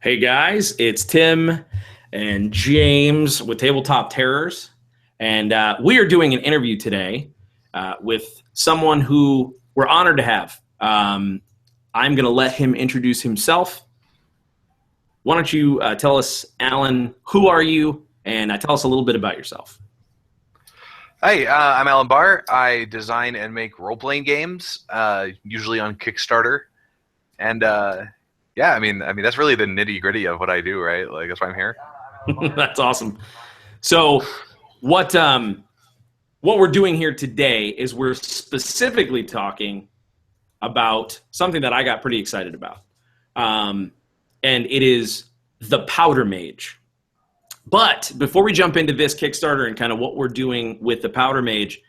Hey guys, it's Tim and James with Tabletop Terrors, and we are doing an interview today with someone who we're honored to have. I'm going to let him introduce himself. Why don't you tell us, Alan, who are you, and tell us a little bit about yourself. Hi, I'm Alan Bahr. I design and make role-playing games, usually on Kickstarter, and yeah, I mean that's really the nitty-gritty of what I do, right? Like that's why I'm here. That's awesome. So, what we're doing here today is we're specifically talking about something that I got pretty excited about, and it is the Powder Mage. But before we jump into this Kickstarter and kind of what we're doing with the Powder Mage,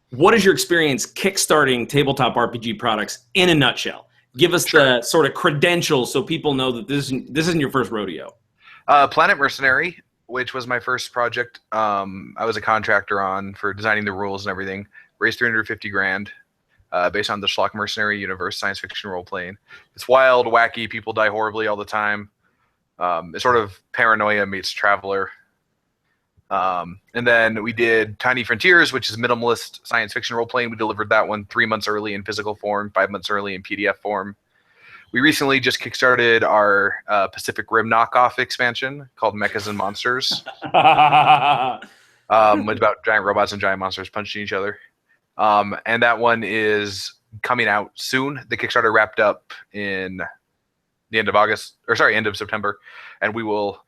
what is your experience kickstarting tabletop RPG products in a nutshell? Give us the sort of credentials so people know that this isn't your first rodeo. Planet Mercenary, which was my first project, I was a contractor on for designing the rules and everything. Raised $350,000 based on the Schlock Mercenary universe, science fiction role playing. It's wild, wacky. People die horribly all the time. It's sort of paranoia meets Traveler. And then we did Tiny Frontiers, which is minimalist science fiction role-playing. We delivered that one 3 months early in physical form, 5 months early in PDF form. We recently just kickstarted our Pacific Rim knockoff expansion called Mechas and Monsters. It's about giant robots and giant monsters punching each other. And that one is coming out soon. The Kickstarter wrapped up in the end of September, and we will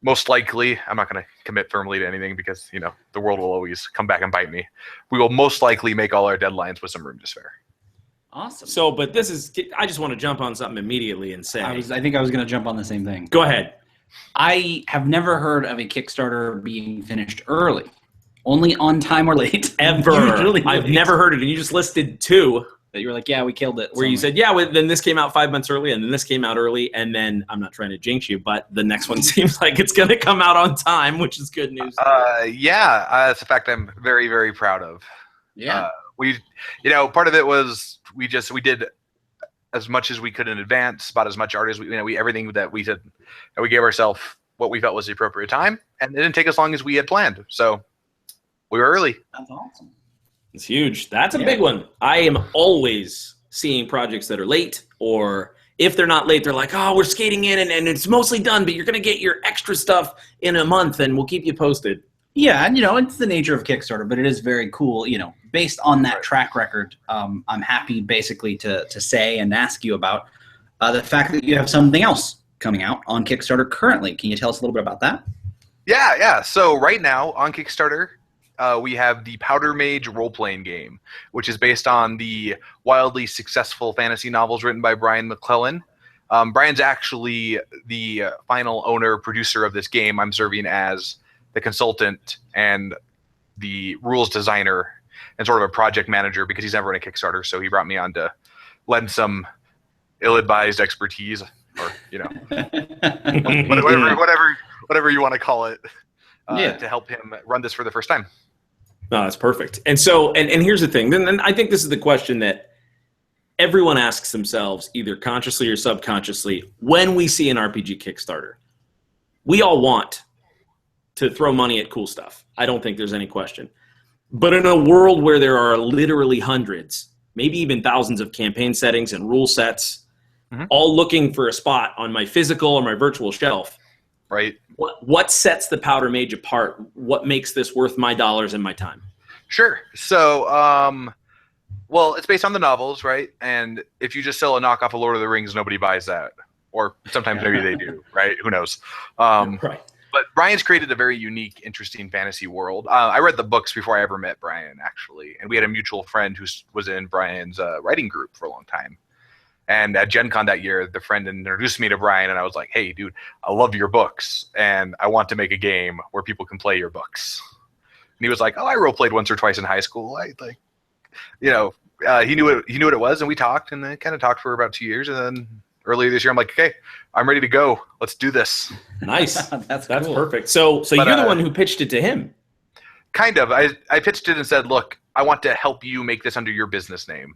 most likely, I'm not going to commit firmly to anything because, you know, the world will always come back and bite me. We will most likely make all our deadlines with some room to spare. Awesome. So, but this is, I just want to jump on something immediately and say. I think I was going to jump on the same thing. Go ahead. I have never heard of a Kickstarter being finished early. Only on time or late. Ever. I've never heard it. And you just listed two. That you were like, yeah, we killed it. Where you said, yeah, then this came out 5 months early, and then this came out early, and then I'm not trying to jinx you, but the next one seems like it's going to come out on time, which is good news. Yeah, it's a fact I'm very, very proud of. Yeah. Part of it was we did as much as we could in advance, about as much art as we everything that we did, and we gave ourselves what we felt was the appropriate time, and it didn't take as long as we had planned. So we were early. That's awesome. It's huge. That's a big one. I am always seeing projects that are late, or if they're not late, they're like, oh, we're skating in and it's mostly done, but you're going to get your extra stuff in a month and we'll keep you posted. Yeah, and it's the nature of Kickstarter, but it is very cool, based on that track record. I'm happy basically to say and ask you about the fact that you have something else coming out on Kickstarter currently. Can you tell us a little bit about that? Yeah. So right now on Kickstarter, we have the Powder Mage role-playing game, which is based on the wildly successful fantasy novels written by McClellan. Brian's actually the final owner, producer of this game. I'm serving as the consultant and the rules designer and sort of a project manager because he's never run a Kickstarter, so he brought me on to lend some ill-advised expertise, or whatever you want to call it, to help him run this for the first time. No, that's perfect. And so, and here's the thing. Then I think this is the question that everyone asks themselves, either consciously or subconsciously, when we see an RPG Kickstarter. We all want to throw money at cool stuff. I don't think there's any question. But in a world where there are literally hundreds, maybe even thousands of campaign settings and rule sets, all looking for a spot on my physical or my virtual shelf, right? What sets the Powder Mage apart? What makes this worth my dollars and my time? Sure. So, well, it's based on the novels, right? And if you just sell a knockoff of Lord of the Rings, nobody buys that. Or sometimes maybe they do, right? Who knows? Right. But Brian's created a very unique, interesting fantasy world. I read the books before I ever met Brian, actually. And we had a mutual friend who was in Brian's writing group for a long time. And at Gen Con that year, the friend introduced me to Brian, and I was like, hey, dude, I love your books, and I want to make a game where people can play your books. And he was like, oh, I role-played once or twice in high school. He knew what it was, and we talked, and then kind of talked for about 2 years, and then earlier this year, I'm like, okay, I'm ready to go. Let's do this. Nice. That's cool. perfect. So you're the one who pitched it to him. Kind of. I pitched it and said, look, I want to help you make this under your business name.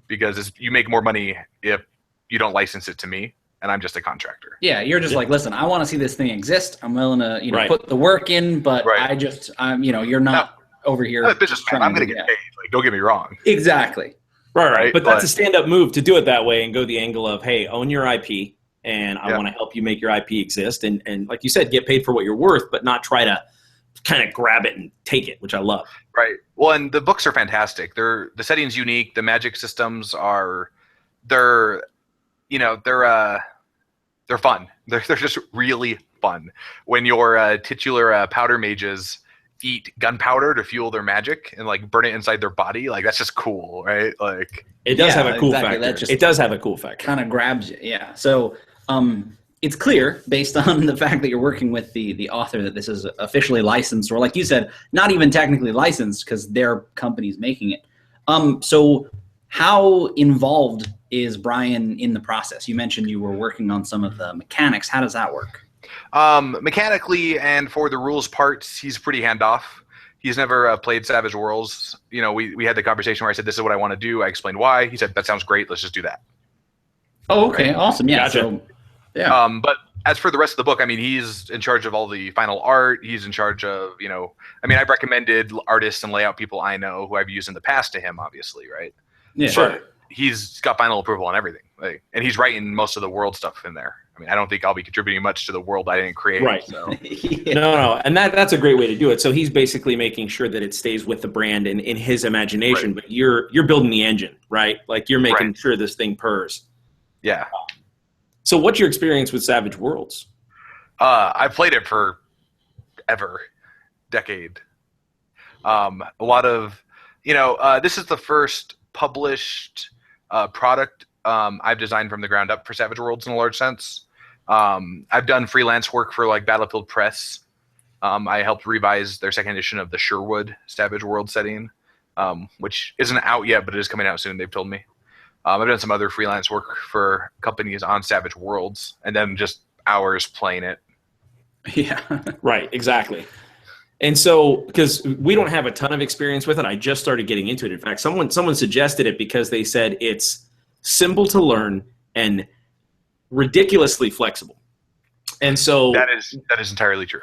Because you make more money if you don't license it to me. and I'm just a contractor. Yeah, you're just like, listen, I want to see this thing exist. I'm willing to, Right. put the work in, but Right. you're not over here. I'm a businessman. I'm going to get paid. Like, don't get me wrong. Exactly. Right. But that's a stand-up move to do it that way and go the angle of, hey, own your IP, and I want to help you make your IP exist. And like you said, get paid for what you're worth, but not try to kind of grab it and take it, which I love. Right. Well, and the books are fantastic. The setting's unique. The magic systems they're fun. They're just really fun. When your titular powder mages eat gunpowder to fuel their magic and like burn it inside their body, like that's just cool, right? Like it does have a cool factor. It does have a cool factor. Kind of grabs you, yeah. So it's clear based on the fact that you're working with the author that this is officially licensed, or like you said, not even technically licensed because their company's making it. So how involved is Brian in the process? You mentioned you were working on some of the mechanics. How does that work? Mechanically and for the rules parts, he's pretty handoff. He's never played Savage Worlds. We had the conversation where I said, this is what I want to do. I explained why. He said, that sounds great. Let's just do that. Oh, okay. Right. Awesome. Yeah. Gotcha. So, yeah. But as for the rest of the book, I mean, he's in charge of all the final art. He's in charge of, I've recommended artists and layout people I know who I've used in the past to him, obviously, right? Yeah. Sure. But he's got final approval on everything. And he's writing most of the world stuff in there. I mean, I don't think I'll be contributing much to the world I didn't create. Right. So. Yeah. No. And that's a great way to do it. So he's basically making sure that it stays with the brand and in his imagination, right. But you're building the engine, right? Like you're making sure this thing purrs. Yeah. So what's your experience with Savage Worlds? I've played it for decade. A lot of, this is the first published product I've designed from the ground up for Savage Worlds in a large sense. I've done freelance work for like Battlefield Press. I helped revise their second edition of the Sherwood Savage World setting, which isn't out yet, but it is coming out soon, they've told me. I've done some other freelance work for companies on Savage Worlds, and then just hours playing it. Yeah. Right, exactly. And so, because we don't have a ton of experience with it, I just started getting into it. In fact, someone suggested it because they said it's simple to learn and ridiculously flexible. And so that is entirely true.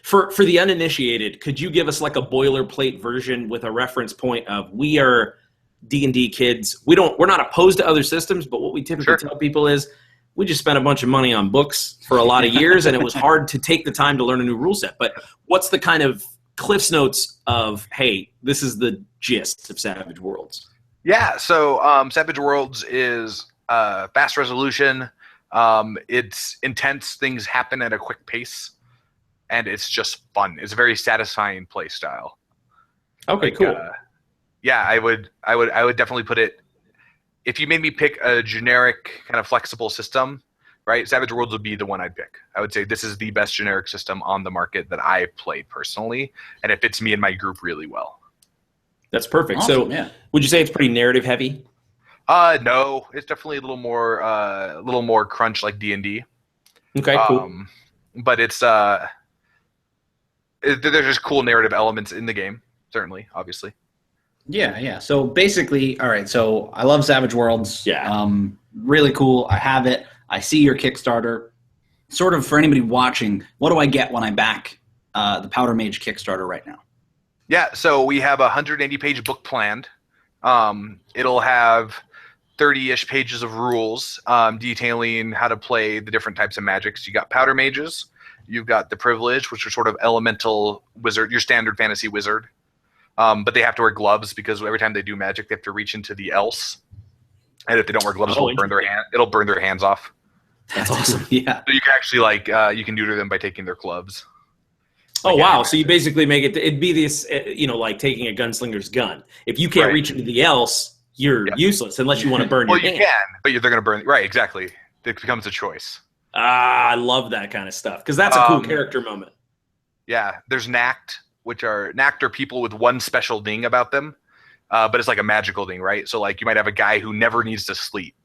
For the uninitiated, could you give us like a boilerplate version with a reference point of, we are D&D kids. We're not opposed to other systems, but what we typically tell people is we just spent a bunch of money on books for a lot of years, and it was hard to take the time to learn a new rule set. But what's the kind of Cliff's Notes of, hey, this is the gist of Savage Worlds? Yeah, so Savage Worlds is fast resolution. It's intense. Things happen at a quick pace, and it's just fun. It's a very satisfying play style. Okay, cool. Yeah, I would definitely put it. If you made me pick a generic kind of flexible system, right? Savage Worlds would be the one I'd pick. I would say this is the best generic system on the market that I've played personally, and it fits me and my group really well. That's perfect. Awesome, so, would you say it's pretty narrative heavy? No, it's definitely a little more crunch like D&D. Okay, cool. But it's there's just cool narrative elements in the game, certainly, obviously. Yeah. So basically, all right. So I love Savage Worlds. Yeah. Really cool. I have it. I see your Kickstarter. Sort of for anybody watching, what do I get when I back the Powder Mage Kickstarter right now? Yeah. So we have a 180-page book planned. It'll have 30-ish pages of rules detailing how to play the different types of magics. You got Powder Mages. You've got the Privilege, which are sort of elemental wizard, your standard fantasy wizard. But they have to wear gloves because every time they do magic, they have to reach into the else. And if they don't wear gloves, it'll burn their hands off. That's awesome. Yeah. So you can actually you can neuter them by taking their gloves. Oh, wow. So you basically make it'd be this, like taking a gunslinger's gun. If you can't reach into the else, you're useless unless you want to burn your hand. Well, you can, but they're going to burn. Right, exactly. It becomes a choice. I love that kind of stuff because that's a cool character moment. Yeah. There's Nact, Nact are people with one special thing about them, but it's like a magical thing, right? So like you might have a guy who never needs to sleep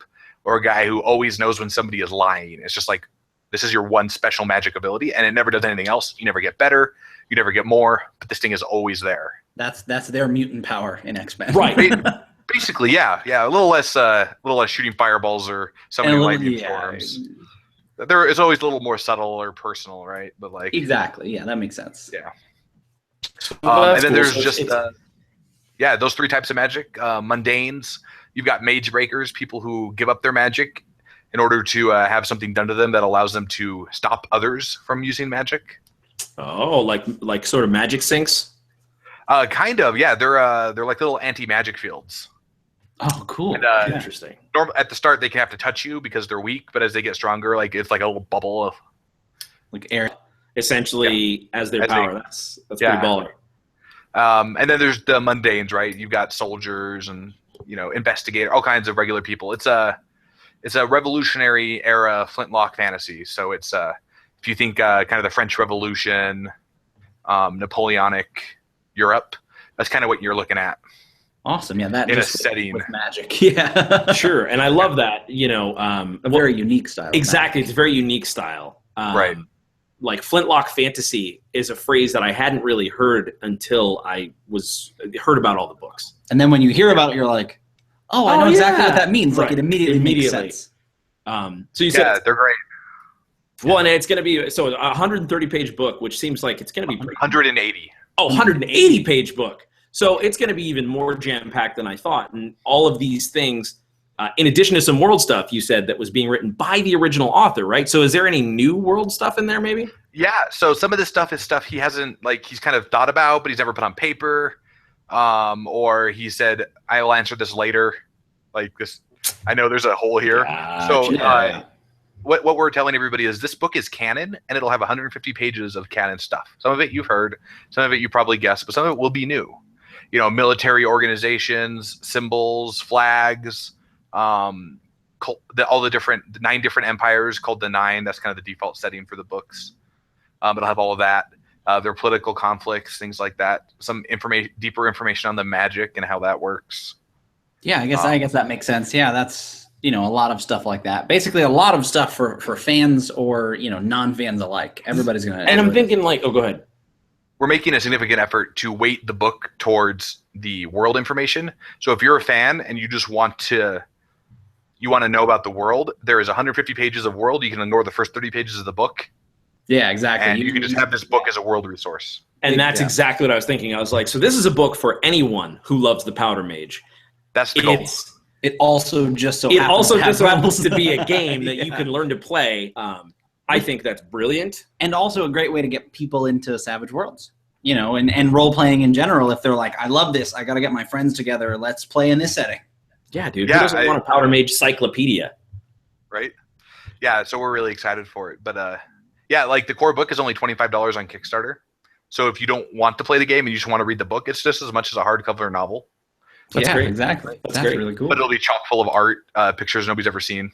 or a guy who always knows when somebody is lying. It's just like, this is your one special magic ability, and it never does anything else. You never get better, you never get more, but this thing is always there. That's their mutant power in X-Men. Right. Basically, yeah. A little less shooting fireballs or so many lightning storms. It's always a little more subtle or personal, right? But like Exactly. Yeah, that makes sense. yeah. Well, And then cool. there's So just it's- those 3 types of magic. Mundanes. You've got mage breakers, people who give up their magic in order to have something done to them that allows them to stop others from using magic. Oh, like sort of magic sinks. Kind of, yeah. They're like little anti-magic fields. Oh, cool. And, Interesting. At the start, they can have to touch you because they're weak, but as they get stronger, like it's like a little bubble of Like air. Essentially, as their power. That's pretty baller. And then there's the mundanes, right? You've got soldiers and investigator, all kinds of regular people. It's a revolutionary era Flintlock fantasy. So it's if you think kind of the French Revolution, Napoleonic Europe, that's kind of what you're looking at. Awesome. Yeah, that In a just setting. with magic. Yeah. Sure, and I love that. A very unique style. Exactly, it's a very unique style. Right. Like Flintlock fantasy is a phrase that I hadn't really heard until I heard about all the books. And then when you hear about it, you're like, oh, I know exactly yeah. what that means. Like Right. it immediately makes sense. So you said, They're great. well, and it's going to be a 130-page book, which seems like it's going to be pretty. 180. Oh, 180-page book. So it's going to be even more jam-packed than I thought. And all of these things, in addition to some world stuff, you said that was being written by the original author, right? So is there any new world stuff in there, maybe? Yeah. So some of this stuff is stuff he hasn't, he's kind of thought about, but he's never put on paper. Or he said, I will answer this later. Like this, I know there's a hole here. So what we're telling everybody is this book is canon, and it'll have 150 pages of canon stuff. Some of it you've heard, some of it you probably guessed, but some of it will be new. Military organizations, symbols, flags, all the 9 different empires called the 9. That's kind of the default setting for the books. It'll have all of that. Their political conflicts, things like that. Some deeper information on the magic and how that works. Yeah, I guess that makes sense. Yeah, that's a lot of stuff like that. Basically, a lot of stuff for fans or non-fans alike. Everybody's gonna. And I'm thinking go ahead. We're making a significant effort to weight the book towards the world information. So if you're a fan and you just want to know about the world, there is 150 pages of world. You can ignore the first 30 pages of the book. Yeah, exactly. And you can just have this book as a world resource. And that's exactly what I was thinking. I was like, so this is a book for anyone who loves the Powder Mage. That's the goal. It also just happens to be a game that you can learn to play. I think that's brilliant. And also a great way to get people into Savage Worlds, and role-playing in general. If they're like, I love this, I got to get my friends together, let's play in this setting. Yeah, dude. Who doesn't want a Powder Mage cyclopedia? Right? Yeah, so we're really excited for it. But, the core book is only $25 on Kickstarter. So if you don't want to play the game and you just want to read the book, it's just as much as a hardcover novel. That's great. Exactly. That's great. really cool. But it'll be chock full of art, pictures nobody's ever seen.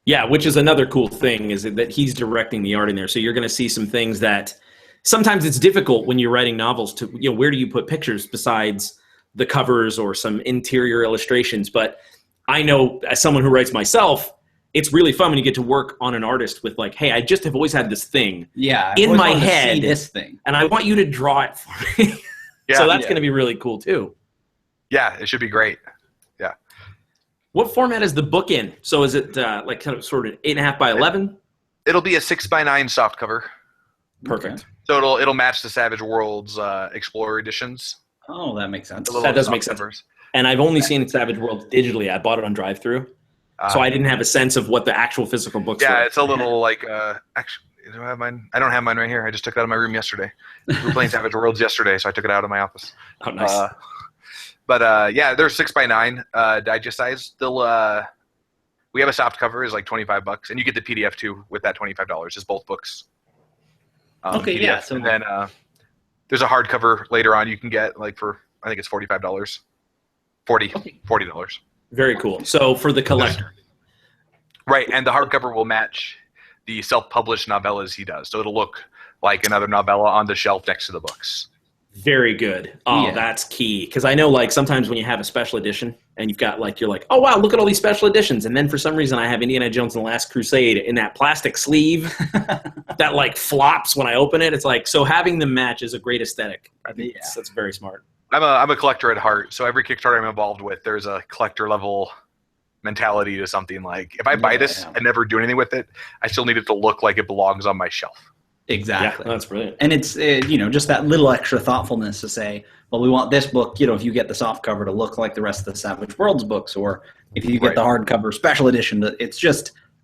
Yeah, which is another cool thing is that he's directing the art in there. So you're going to see some things that sometimes it's difficult when you're writing novels to, where do you put pictures besides the covers or some interior illustrations? But I know as someone who writes myself, it's really fun when you get to work on an artist with hey, I just have always had this thing in my head, this thing, and I want you to draw it for me. So that's going to be really cool too. Yeah, it should be great. Yeah. What format is the book in? So is it kind of sort of 8.5 by 11? It'll be a 6x9 softcover. Perfect. Okay. So it'll match the Savage Worlds Explorer editions. Oh, that makes sense. That does make sense. And I've only seen Savage Worlds digitally. I bought it on drive-through, so I didn't have a sense of what the actual physical books were. Yeah, it's a little actually, do I have mine? I don't have mine right here. I just took it out of my room yesterday. We were playing Savage Worlds yesterday, so I took it out of my office. Oh, nice. But they're 6x9 digest size. We have a soft cover is like $25, and you get the PDF too with that $25. It's both books. Okay, PDF. yeah. So and then there's a hardcover later on you can get for I think it's $45. $40. Very cool. So for the collector. Right, and the hardcover will match the self-published novellas he does. So it'll look like another novella on the shelf next to the books. Very good. Oh, that's key. Because I know sometimes when you have a special edition and you've got you're like, oh wow, look at all these special editions. And then for some reason I have Indiana Jones and the Last Crusade in that plastic sleeve that flops when I open it. It's so having them match is a great aesthetic. I think that's very smart. I'm a collector at heart. So every Kickstarter I'm involved with, there's a collector level mentality to something. Like, if I buy this and never do anything with it, I still need it to look like it belongs on my shelf. Exactly. Yeah, that's brilliant. And it's, just that little extra thoughtfulness to say, well, we want this book, if you get the soft cover to look like the rest of the Savage Worlds books, or if you get the hardcover special edition,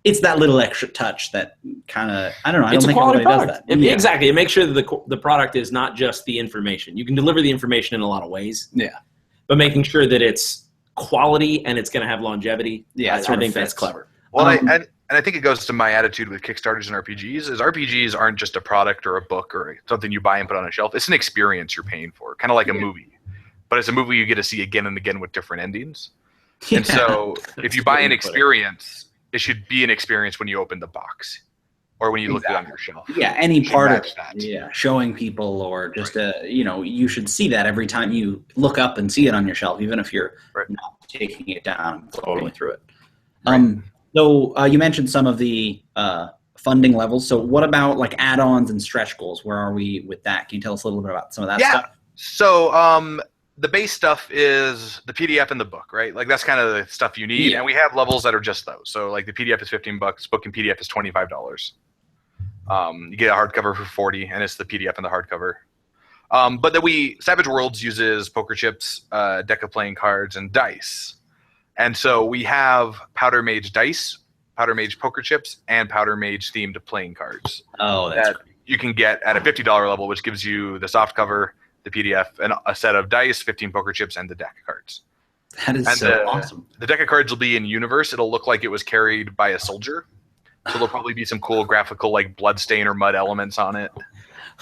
it's that little extra touch that kind of, I don't know, I don't think everybody does that. Exactly. It makes sure that the product is not just the information. You can deliver the information in a lot of ways. Yeah. But making sure that it's quality and it's going to have longevity. Yeah, I think that's clever. Well, and I think it goes to my attitude with Kickstarters and RPGs, is RPGs aren't just a product or a book or something you buy and put on a shelf. It's an experience you're paying for, kind of like a movie. But it's a movie you get to see again and again with different endings. Yeah. And so if you buy an experience, it should be an experience when you open the box or when you look it on your shelf. Yeah, any part of that. Yeah, showing people, or just, you should see that every time you look up and see it on your shelf, even if you're not taking it down and going through it. Right. So you mentioned some of the funding levels. So what about like add-ons and stretch goals? Where are we with that? Can you tell us a little bit about some of that stuff? So the base stuff is the PDF and the book, right? Like, that's kind of the stuff you need. Yeah. And we have levels that are just those. So like the PDF is $15, book and PDF is $25. You get a hardcover for $40, and it's the PDF and the hardcover. But then Savage Worlds uses poker chips, deck of playing cards, and dice. And so we have Powder Mage dice, Powder Mage poker chips, and Powder Mage themed playing cards. Oh, that's that you can get at a $50 level, which gives you the soft cover, the PDF, and a set of dice, 15 poker chips, and the deck of cards. That is awesome. The deck of cards will be in universe. It'll look like it was carried by a soldier. So there'll probably be some cool graphical, like bloodstain or mud elements on it.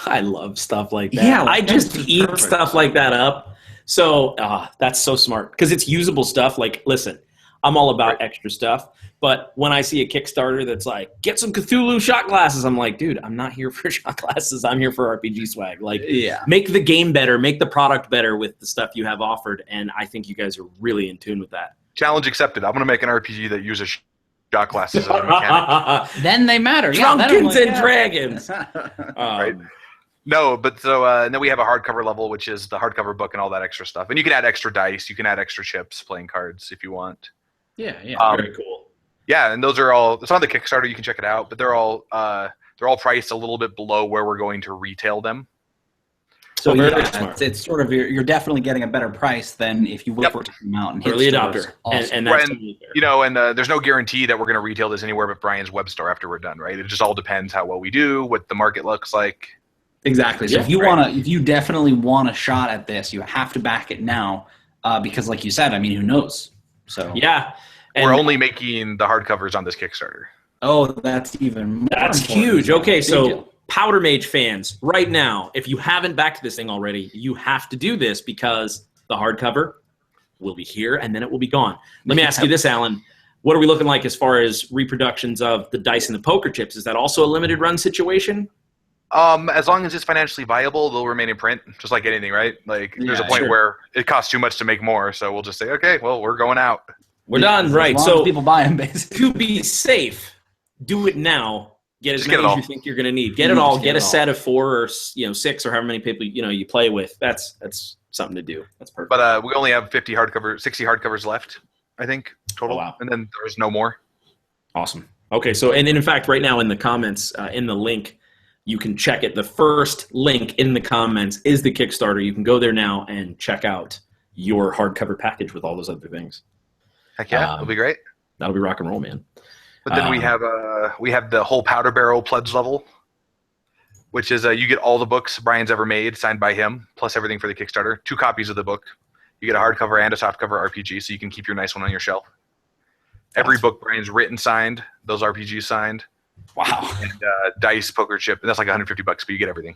I love stuff like that. Yeah, I just eat stuff like that up. So that's so smart, because it's usable stuff. Like, listen, I'm all about extra stuff, but when I see a Kickstarter that's like, get some Cthulhu shot glasses, I'm like, dude, I'm not here for shot glasses. I'm here for RPG swag. Like, make the game better, make the product better with the stuff you have offered, and I think you guys are really in tune with that. Challenge accepted. I'm going to make an RPG that uses shot glasses as a mechanic. Then they matter. Drunkards and Dragons. Right. No, but so then we have a hardcover level, which is the hardcover book and all that extra stuff. And you can add extra dice. You can add extra chips, playing cards if you want. Yeah, very cool. Yeah, and those are all. It's on the Kickstarter. You can check it out. But they're all priced a little bit below where we're going to retail them. So it's sort of you're definitely getting a better price than if you wait for it to come out and hit early adopter. Awesome. And that's totally fair. And there's no guarantee that we're going to retail this anywhere but Brian's web store after we're done, right? It just all depends how well we do, what the market looks like. Exactly. So if you definitely want a shot at this, you have to back it now, because, like you said, I mean, who knows? So yeah, and we're only making the hardcovers on this Kickstarter. Oh, that's even more that's important. huge. Okay, so Powder Mage fans, right now, if you haven't backed this thing already, you have to do this, because the hardcover will be here and then it will be gone. Let me ask you this, Alan. What are we looking like as far as reproductions of the dice and the poker chips? Is that also a limited run situation? As long as it's financially viable, they'll remain in print, just like anything, right? Like, there's a point where it costs too much to make more, so we'll just say, okay, well, we're going out. We're done, right? As long as people buy them, basically. To be safe, do it now. Get as many as you think you're going to need. Get it all. Get a set of 4 or 6 or however many people you play with. That's something to do. That's perfect. But we only have 60 hardcovers left, I think, total. Oh, wow. And then there's no more. Awesome. Okay, so and in fact, right now in the comments, in the link, you can check it. The first link in the comments is the Kickstarter. You can go there now and check out your hardcover package with all those other things. Heck yeah, that'll be great. That'll be rock and roll, man. But then we have the whole Powder Barrel pledge level, which is you get all the books Brian's ever made signed by him, plus everything for the Kickstarter. 2 copies of the book. You get a hardcover and a softcover RPG, so you can keep your nice one on your shelf. Every book Brian's written signed, those RPGs signed. Wow. And dice, poker chip, and that's like $150, but you get everything.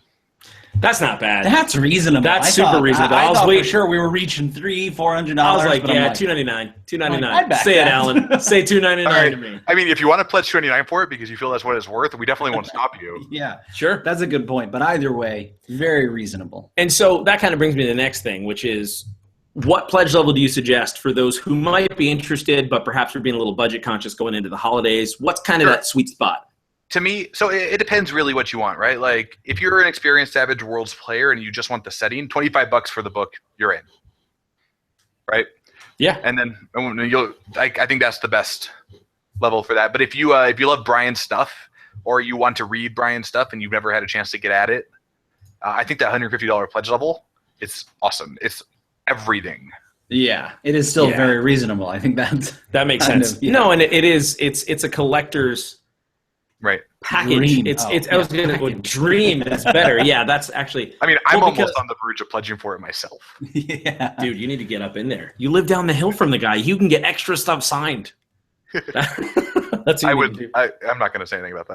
That's not bad. That's reasonable. That's super reasonable. I thought for sure we were reaching $300-$400. I was like, yeah, $299. $299. Say it, Alan. Say $299 to me. I mean, if you want to pledge $299 for it because you feel that's what it's worth, we definitely won't stop you. Yeah, sure. That's a good point. But either way, very reasonable. And so that kind of brings me to the next thing, which is, what pledge level do you suggest for those who might be interested, but perhaps are being a little budget conscious going into the holidays? What's kind of that sweet spot? To me, so it depends really what you want, right? Like, if you're an experienced Savage Worlds player and you just want the setting, $25 for the book, you're in, right? Yeah. And then I think that's the best level for that. But if you love Brian's stuff, or you want to read Brian's stuff and you've never had a chance to get at it, I think that $150 pledge level, it's awesome. It's everything. Yeah, it is still very reasonable. I think that makes sense. No, and it's a collector's package. Dream. I was going to dream is better. Yeah, that's actually. I mean, I'm almost on the verge of pledging for it myself. Yeah, dude, you need to get up in there. You live down the hill from the guy. You can get extra stuff signed. That's what I'm not going to say anything about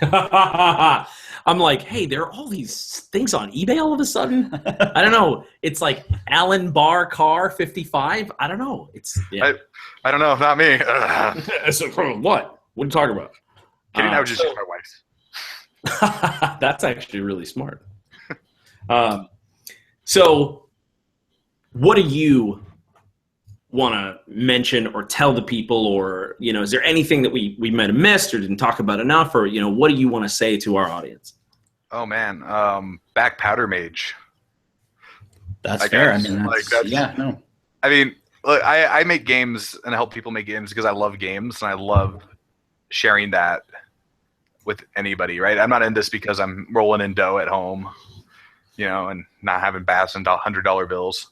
that. I'm like, hey, there are all these things on eBay all of a sudden. I don't know. It's like Alan Bahr car 55. I don't know. It's I don't know. Not me. So, what? What are you talking about? Kidding. I was just my wife's. That's actually really smart. So, what do you want to mention or tell the people, or is there anything that we might have missed or didn't talk about enough, or what do you want to say to our audience? Oh man, back Powder Mage. That's fair. I mean, I mean, look, I make games and I help people make games because I love games and I love sharing that with anybody. Right? I'm not in this because I'm rolling in dough at home, and not having baths and $100 bills.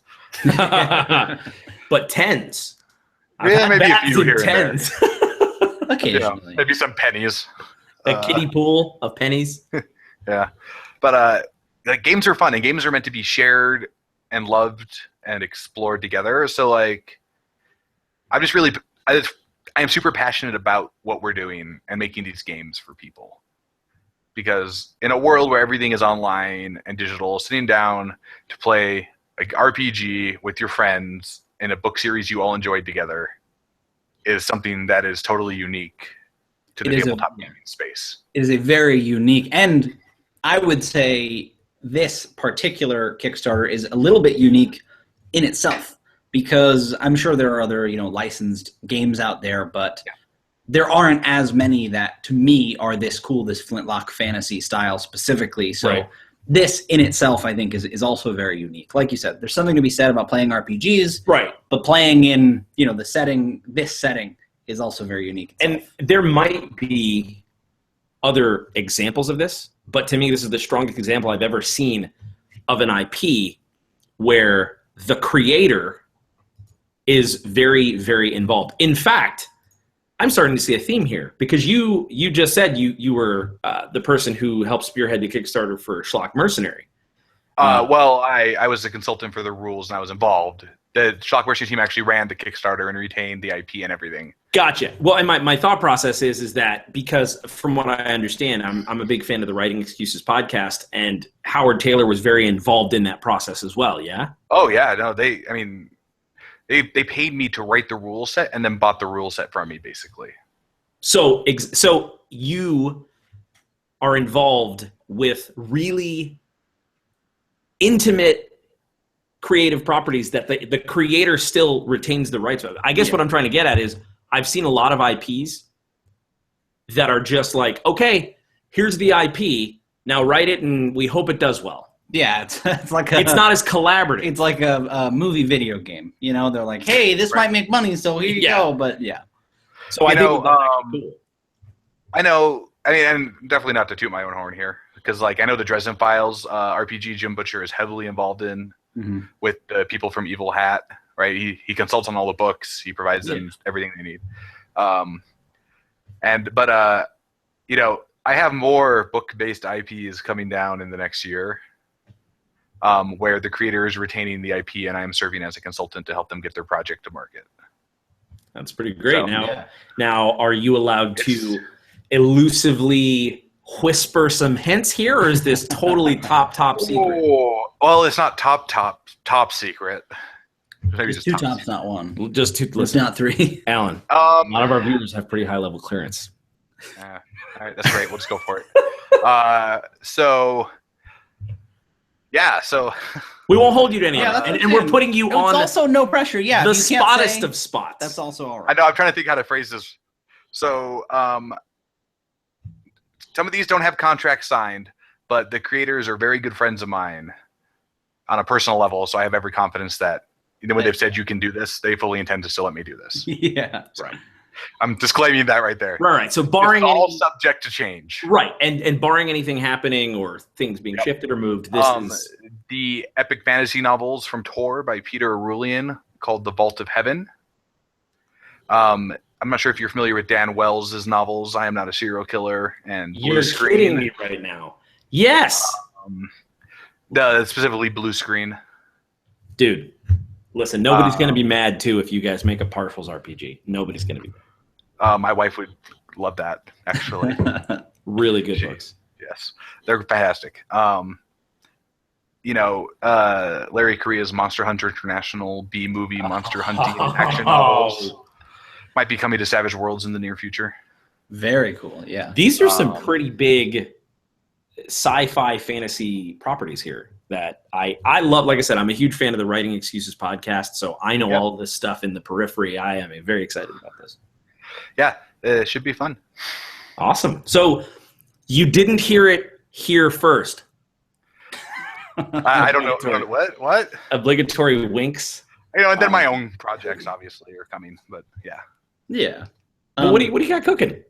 But tens. Yeah, maybe a few here and tens. there. Occasionally. Maybe some pennies. A kiddie pool of pennies. Yeah. But games are fun, and games are meant to be shared and loved and explored together. So like, I am super passionate about what we're doing and making these games for people. Because in a world where everything is online and digital, sitting down to play like RPG with your friends in a book series you all enjoyed together is something that is totally unique to the tabletop gaming space. It is a very unique, and I would say this particular Kickstarter is a little bit unique in itself, because I'm sure there are other, licensed games out there, but there aren't as many that to me are this cool, this Flintlock fantasy style specifically. So this in itself, I think, is also very unique. Like you said, there's something to be said about playing RPGs, right? But playing in, this setting is also very unique itself. And there might be other examples of this, but to me, this is the strongest example I've ever seen of an IP where the creator is very, very involved. In fact, I'm starting to see a theme here, because you just said you were the person who helped spearhead the Kickstarter for Schlock Mercenary. Well, I was a consultant for the rules, and I was involved. The Schlock Mercenary team actually ran the Kickstarter and retained the IP and everything. Gotcha. Well, and my thought process is that because from what I understand, I'm a big fan of the Writing Excuses podcast, and Howard Taylor was very involved in that process as well. Yeah. Oh yeah, no, they paid me to write the rule set and then bought the rule set from me, basically. So you are involved with really intimate creative properties that the creator still retains the rights of. I guess what I'm trying to get at is I've seen a lot of IPs that are just like, okay, here's the IP, now write it and we hope it does well. Yeah, it's like it's not as collaborative. It's like a movie video game. They're like, hey, this might make money, so here you go. But so I think that's cool. I know. I mean, and definitely not to toot my own horn here, because I know the Dresden Files RPG Jim Butcher is heavily involved in with the people from Evil Hat. Right, he consults on all the books. He provides them everything they need. But I have more book-based IPs coming down in the next year. Where the creator is retaining the IP and I'm serving as a consultant to help them get their project to market. That's pretty great. Now, are you allowed to elusively whisper some hints here, or is this totally top secret? Oh, well, it's not top secret. Maybe just two tops, not one. Just two. It's not three. Alan, a lot of our viewers have pretty high level clearance. All right, that's great. We'll just go for it. So we won't hold you to any of that. And we're putting you on. It's also no pressure. Yeah, the spottest of spots. That's also all right. I know. I'm trying to think how to phrase this. So, some of these don't have contracts signed, but the creators are very good friends of mine on a personal level. So I have every confidence that when they've said you can do this, they fully intend to still let me do this. Yeah. Right. I'm disclaiming that right there. Right. So barring it's all any, subject to change. right, and barring anything happening or things being shifted or moved, this is the epic fantasy novels from Tor by Peter Arulian called The Vault of Heaven. I'm not sure if you're familiar with Dan Wells' novels, I Am Not a Serial Killer and Blue you're Screen. kidding me right now. Yes. Specifically Blue Screen. Dude, listen, nobody's going to be mad, too, if you guys make a Partials RPG. Nobody's going to be mad. My wife would love that, actually. Really good books. Yes, they're fantastic. Larry Correa's Monster Hunter International B-movie monster hunting action novels might be coming to Savage Worlds in the near future. Very cool, yeah. These are some pretty big sci-fi fantasy properties here that I love. Like I said, I'm a huge fan of the Writing Excuses podcast, so I know all this stuff in the periphery. I am very excited about this. Yeah, it should be fun. Awesome. So you didn't hear it here first. I don't know. What? Obligatory winks. And then my own projects obviously are coming, but yeah. Yeah. Well, what do you got cooking?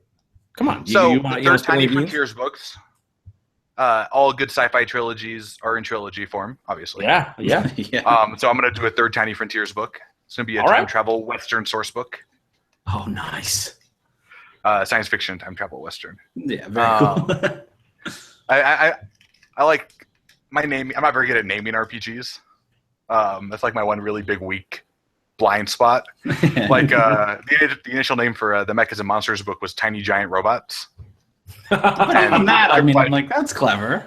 Come on. So the third Tiny Frontiers books, all good sci-fi trilogies are in trilogy form, obviously. Yeah. So I'm going to do a third Tiny Frontiers book. It's going to be a time travel Western source book. Oh, nice. Science fiction time travel Western. Yeah, very cool. I like my name. I'm not very good at naming RPGs. That's like my one really big weak blind spot. Like the initial name for the Mechas and Monsters book was Tiny Giant Robots. I'm like, that's clever.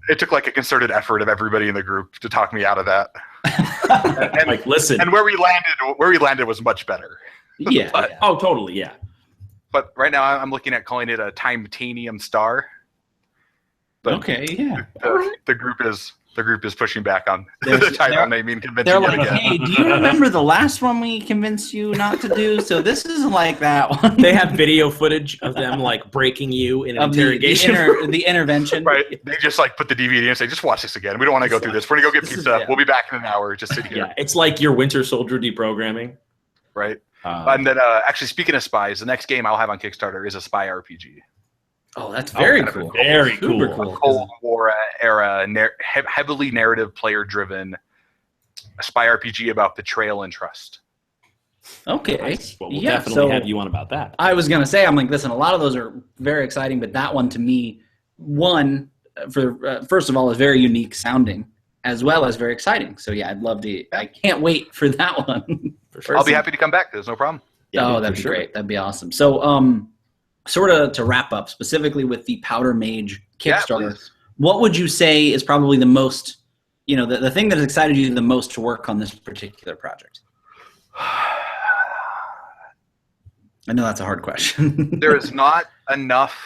It took like a concerted effort of everybody in the group to talk me out of that. and like, listen. And where we landed was much better. Yeah. Oh, totally. Yeah. But right now I'm looking at calling it a Timetanium Star. But okay. Yeah. The group is pushing back on the title naming convention. They're like, hey, do you remember the last one we convinced you not to do? So this isn't like that one. They have video footage of them like breaking you in an interrogation. The intervention. Right. They just like put the DVD and say, just watch this again. We don't want to go through this. We're going to go get pizza. We'll be back in an hour. Just sit here. Yeah. It's like your Winter Soldier deprogramming. Right. And then actually speaking of spies, the next game I'll have on Kickstarter is a spy RPG. Oh, that's very cool. Very Super cool. Cold War era, heavily narrative, player-driven spy RPG about betrayal and trust. Okay. Nice. Well, we'll definitely have you on about that. I was going to say, I'm like, listen, a lot of those are very exciting, but that one to me, first of all, is very unique sounding, as well as very exciting. So yeah, I'd love to. I can't wait for that one. For sure. I'll be happy to come back. There's no problem. Yeah, that'd be great. That'd be awesome. So, sort of to wrap up, specifically with the Powder Mage Kickstarter, what would you say is probably the most, the thing that has excited you the most to work on this particular project? I know that's a hard question. There is not enough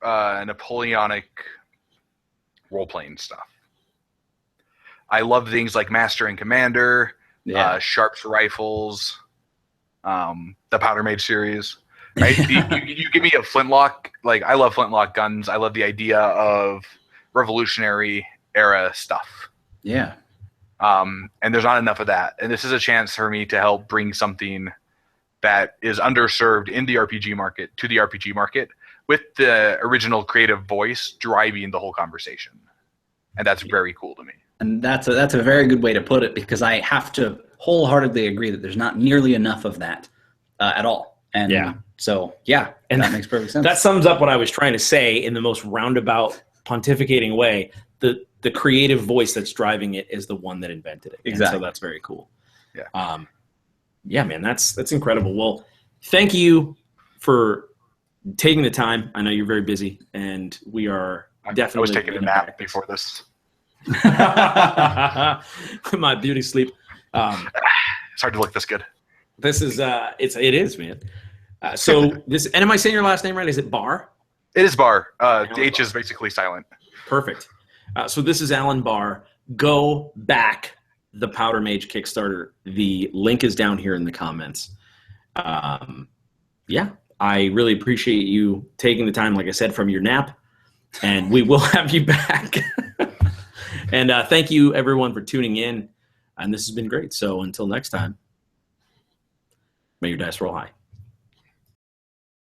Napoleonic role-playing stuff. I love things like Master and Commander, Sharp's Rifles, the Powder Mage series. Right? you give me a Flintlock. Like, I love Flintlock guns. I love the idea of Revolutionary era stuff. Yeah. And there's not enough of that. And this is a chance for me to help bring something that is underserved in the RPG market to the RPG market with the original creative voice driving the whole conversation. And that's very cool to me. And that's a very good way to put it, because I have to wholeheartedly agree that there's not nearly enough of that at all. And and that makes perfect sense. That sums up what I was trying to say in the most roundabout, pontificating way. The creative voice that's driving it is the one that invented it. Exactly. And so that's very cool. Yeah. Yeah, man, that's incredible. Well, thank you for taking the time. I know you're very busy, and we are definitely. I was taking a nap before this. My beauty sleep. It's hard to look this good. This is it is, man. So this, and am I saying your last name right? Is it Bahr? It is Bahr. The H is basically silent. Perfect. So this is Alan Bahr. Go back the Powder Mage Kickstarter. The link is down here in the comments. Yeah, I really appreciate you taking the time, like I said, from your nap, and we will have you back. And thank you, everyone, for tuning in. And this has been great. So until next time, may your dice roll high.